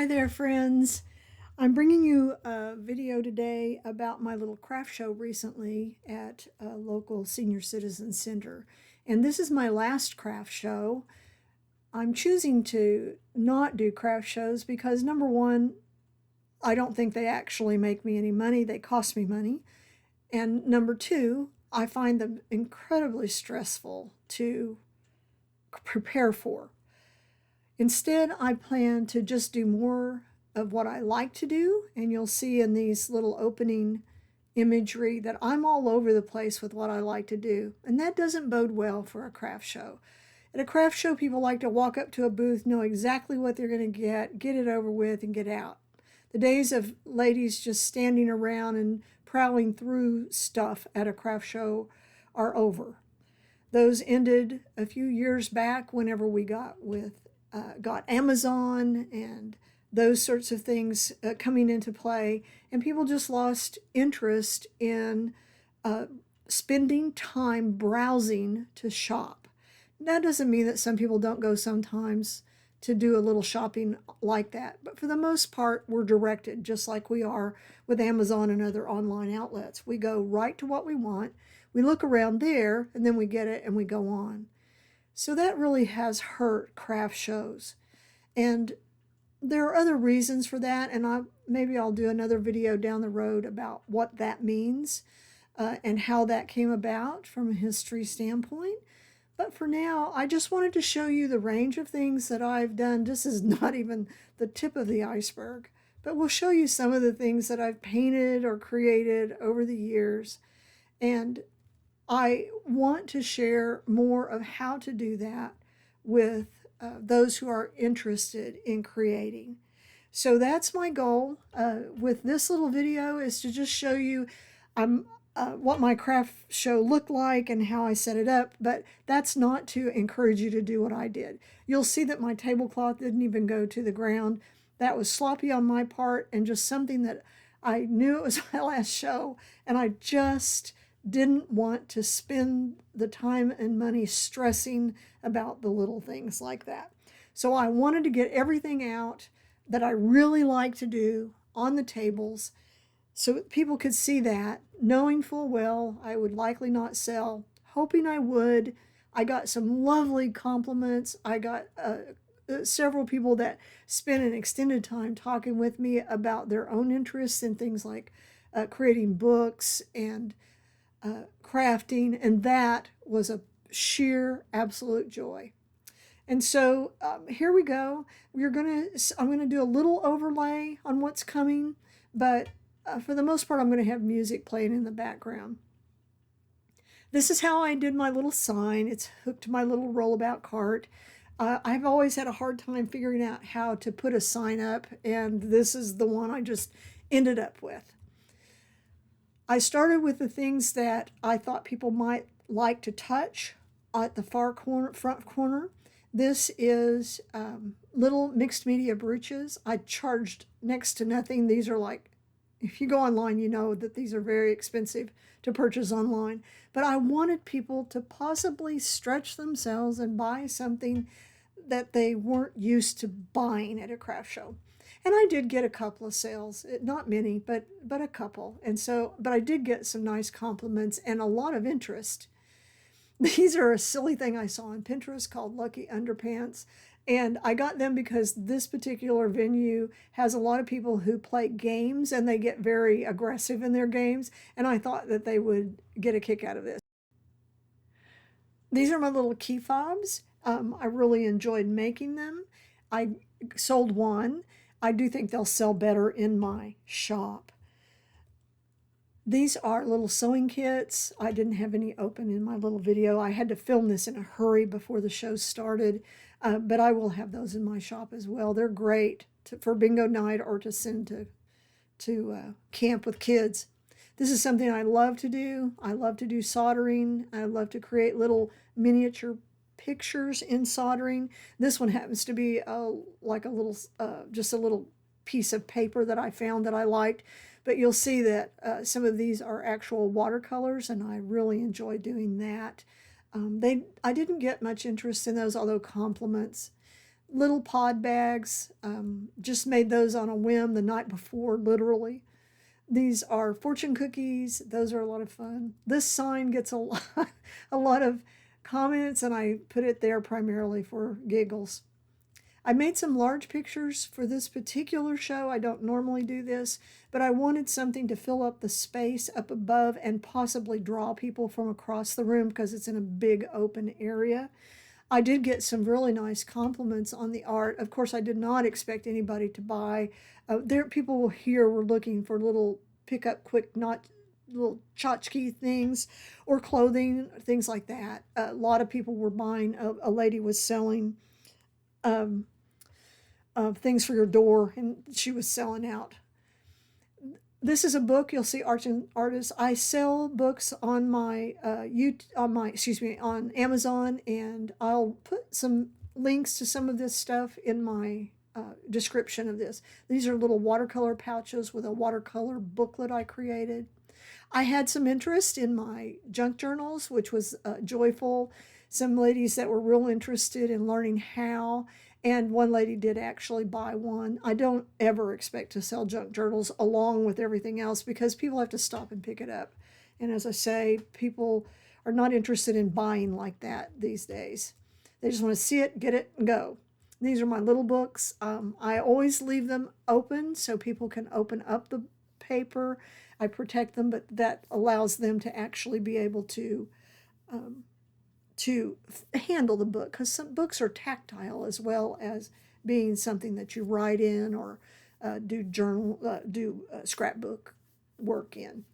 Hi there, friends. I'm bringing you a video today about my little craft show recently at a local senior citizen center. And this is my last craft show. I'm choosing to not do craft shows because, number one, I don't think they actually make me any money. They cost me money. And number two, I find them incredibly stressful to prepare for. Instead, I plan to just do more of what I like to do, and you'll see in these little opening imagery that I'm all over the place with what I like to do, and that doesn't bode well for a craft show. At a craft show, people like to walk up to a booth, know exactly what they're going to get it over with, and get out. The days of ladies just standing around and prowling through stuff at a craft show are over. Those ended a few years back whenever we got Amazon and those sorts of things coming into play, and people just lost interest in spending time browsing to shop. That doesn't mean that some people don't go sometimes to do a little shopping like that, but for the most part, we're directed just like we are with Amazon and other online outlets. We go right to what we want, we look around there, and then we get it and we go on. So that really has hurt craft shows. And there are other reasons for that, and maybe I'll do another video down the road about what that means and how that came about from a history standpoint. But for now, I just wanted to show you the range of things that I've done. This is not even the tip of the iceberg, but we'll show you some of the things that I've painted or created over the years. And I want to share more of how to do that with those who are interested in creating. So that's my goal with this little video, is to just show you what my craft show looked like and how I set it up, but that's not to encourage you to do what I did. You'll see that my tablecloth didn't even go to the ground. That was sloppy on my part and just something that I knew it was my last show, and I just didn't want to spend the time and money stressing about the little things like that. So I wanted to get everything out that I really like to do on the tables so people could see that, knowing full well I would likely not sell, hoping I would. I got some lovely compliments. I got several people that spent an extended time talking with me about their own interests in things like creating books and crafting, and that was a sheer absolute joy. And so here we go. I'm gonna do a little overlay on what's coming, but for the most part, I'm going to have music playing in the background. This is how I did my little sign. It's hooked to my little rollabout cart. I've always had a hard time figuring out how to put a sign up, and this is the one I just ended up with. I started with the things that I thought people might like to touch at the front corner. This is little mixed media brooches. I charged next to nothing. These are like, if you go online, you know that these are very expensive to purchase online. But I wanted people to possibly stretch themselves and buy something that they weren't used to buying at a craft show. And I did get a couple of sales, not many, but a couple. And so, but I did get some nice compliments and a lot of interest. These are a silly thing I saw on Pinterest called Lucky Underpants. And I got them because this particular venue has a lot of people who play games and they get very aggressive in their games. And I thought that they would get a kick out of this. These are my little key fobs. I really enjoyed making them. I sold one. I do think they'll sell better in my shop. These are little sewing kits. I didn't have any open in my little video. I had to film this in a hurry before the show started, but I will have those in my shop as well. They're great for bingo night or to send to camp with kids. This is something I love to do. I love to do soldering. I love to create little miniature pictures in soldering. This one happens to be like a little, just a little piece of paper that I found that I liked. But you'll see that some of these are actual watercolors, and I really enjoy doing that. I didn't get much interest in those, although compliments. little pod bags. Just made those on a whim the night before, literally. These are fortune cookies. Those are a lot of fun. This sign gets a lot of comments, and I put it there primarily for giggles. I made some large pictures for this particular show. I don't normally do this, but I wanted something to fill up the space up above and possibly draw people from across the room because it's in a big open area. I did get some really nice compliments on the art. Of course, I did not expect anybody to buy. People here were looking for little pick up quick, not little tchotchke things or clothing, things like that. A lot of people were buying. A lady was selling things for your door, and she was selling out. This is a book. You'll see Arts and Artists. I sell books on my on Amazon, and I'll put some links to some of this stuff in my description of this. These are little watercolor pouches with a watercolor booklet I created. I had some interest in my junk journals, which was joyful. Some ladies that were real interested in learning how, and one lady did actually buy one. I don't ever expect to sell junk journals along with everything else because people have to stop and pick it up. And as I say, people are not interested in buying like that these days. They just want to see it, get it, and go. These are my little books. I always leave them open so people can open up the paper. I protect them, but that allows them to actually be able to handle the book, because some books are tactile as well as being something that you write in or do scrapbook work in.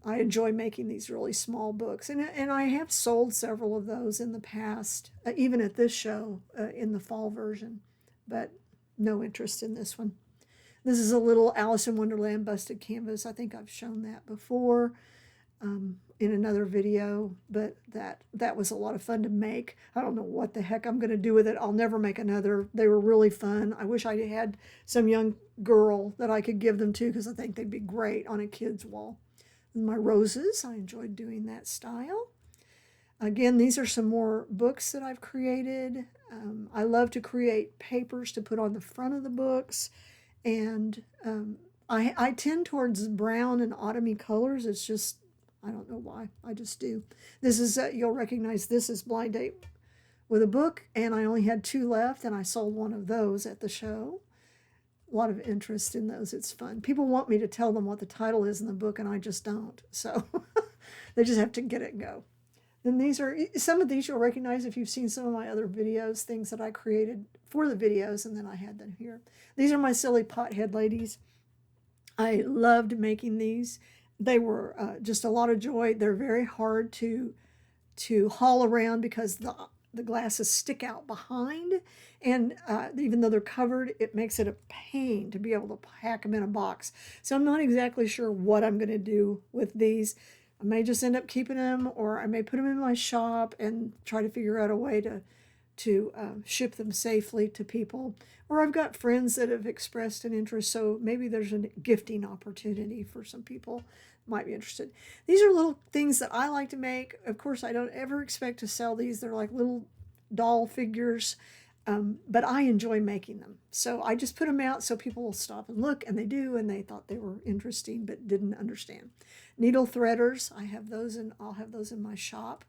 I enjoy making these really small books, and I have sold several of those in the past, even at this show in the fall version, but no interest in this one. This is a little Alice in Wonderland busted canvas. I think I've shown that before in another video, but that was a lot of fun to make. I don't know what the heck I'm going to do with it. I'll never make another. They were really fun. I wish I had some young girl that I could give them to because I think they'd be great on a kid's wall. And my roses, I enjoyed doing that style. Again, these are some more books that I've created. I love to create papers to put on the front of the books, and I tend towards brown and autumny colors. It's just, I don't know why, I just do. This is, you'll recognize this is Blind Date with a Book, and I only had 2 left, and I sold one of those at the show. A lot of interest in those. It's fun. People want me to tell them what the title is in the book, and I just don't. So they just have to get it and go. Then these are, some of these you'll recognize if you've seen some of my other videos, things that I created for the videos, and then I had them here. These are my silly pothead ladies. I loved making these. They were just a lot of joy. They're very hard to haul around because the glasses stick out behind, and even though they're covered, it makes it a pain to be able to pack them in a box. So I'm not exactly sure what I'm going to do with these. I may just end up keeping them, or I may put them in my shop and try to figure out a way to ship them safely to people. Or I've got friends that have expressed an interest, so maybe there's a gifting opportunity for some people might be interested. These are little things that I like to make. Of course, I don't ever expect to sell these. They're like little doll figures, but I enjoy making them. So I just put them out so people will stop and look, and they do, and they thought they were interesting but didn't understand. Needle threaders, I have those, and I'll have those in my shop.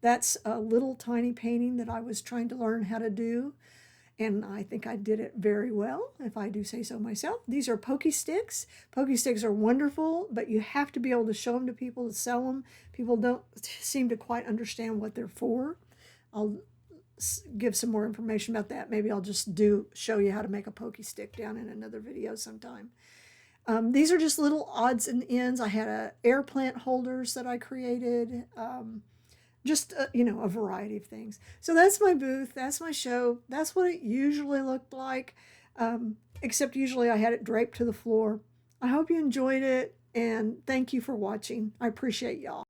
That's a little tiny painting that I was trying to learn how to do, and I think I did it very well, if I do say so myself. These are Pokey Sticks. Pokey Sticks are wonderful, but you have to be able to show them to people to sell them. People don't seem to quite understand what they're for. I'll give some more information about that. Maybe I'll just show you how to make a Pokey Stick down in another video sometime. These are just little odds and ends. I had air plant holders that I created. Just, a variety of things. So that's my booth. That's my show. That's what it usually looked like, except usually I had it draped to the floor. I hope you enjoyed it, and thank you for watching. I appreciate y'all.